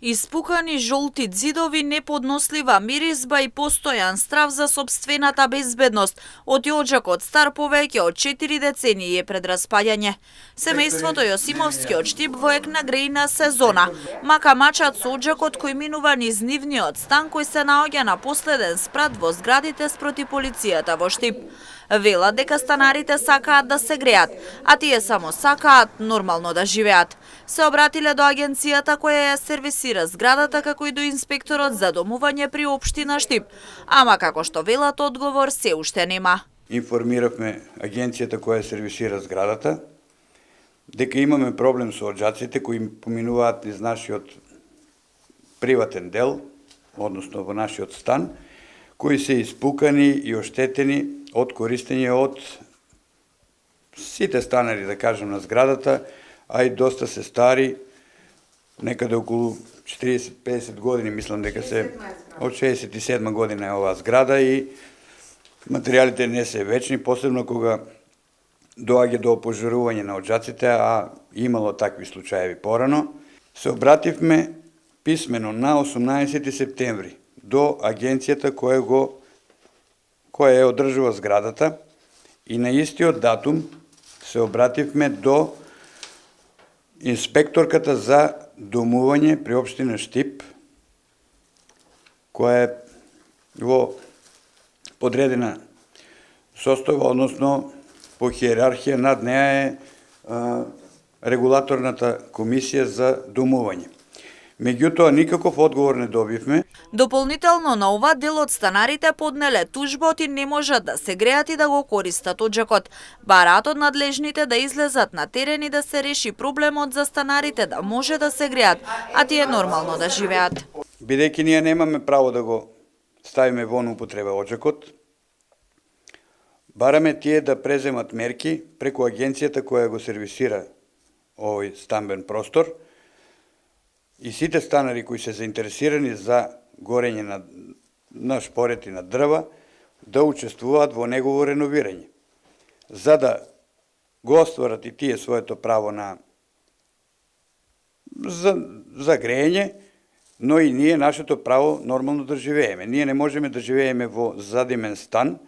Испукани жолти ѕидови, неподнослива миризба и постојан страв за сопствената безбедност. Од Јоџакот стар повеќе од 4 децении е пред распаѓање. Семејството Јосимовски од Штип во ек на грејна сезона. Мака мачат со Оџакот кој минува низ нивниот стан кој се наоѓа на последен спрат во зградите спроти полицијата во Штип. Велат дека станарите сакаат да се греат, а тие само сакаат нормално да живеат. Се обратиле до агенцијата која ја сервисира зградата, како и до инспекторот за домување при општина Штип. Ама како што велат, одговор се уште нема. Информиравме агенцијата која сервисира зградата дека имаме проблем со оџаците кои поминуваат низ нашиот приватен дел, односно во нашиот стан, кои се испукани и оштетени од користење од сите станари, да кажем, на зградата, а и доста се стари, некаде околу 40-50 години, мислам дека се од 67 година е оваа зграда и материјалите не се вечни, посебно кога доаѓа до опожарување на оџаците, а имало такви случаеви порано. Се обративме писмено на 18 септември до агенцијата која ја одржува зградата и на истиот датум се обративме до инспекторката за домување при општина Штип, која е во подредена состојба, односно по хиерархија над неа е регулаторната комисија за домување. Меѓутоа, никаков одговор не добивме. Дополнително на ова, дел од станарите поднеле тужба и не можат да се греат и да го користат оџакот. Бараат од надлежните да излезат на терен и да се реши проблемот за станарите да може да се греат, а тие нормално да живеат. Бидејќи ние немаме право да го ставиме во употреба оџакот, бараме тие да преземат мерки преку агенцијата која го сервисира овој стамбен простор, и сите станари кои се заинтересирани за горење на шпорети на дрва да учествуваат во негово реновирање, за да го остварат и тие своето право за грејење, но и ние нашето право нормално да живееме. Ние не можеме да живееме во задимен стан,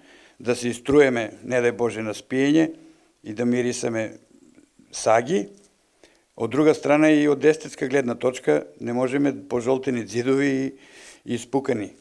да се иструеме, не дај Боже, на спиење и да мирисаме саги. Од друга страна и од естетска гледна точка не можеме пожолтени ѕидови и испукани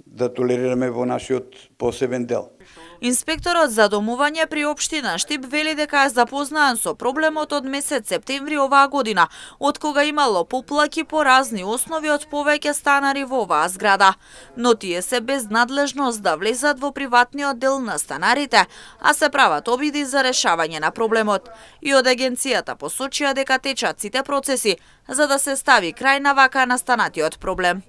да толерираме во нашиот посебен дел. Инспекторот за домување при општина Штип вели дека е запознаан со проблемот од месец септември оваа година, од кога имало поплаки по разни основи од повеќе станари во оваа зграда. Но тие се без надлежност да влезат во приватниот дел на станарите, а се прават обиди за решавање на проблемот. И од агенцијата посочија дека течат сите процеси за да се стави крај на вака настанатиот проблем.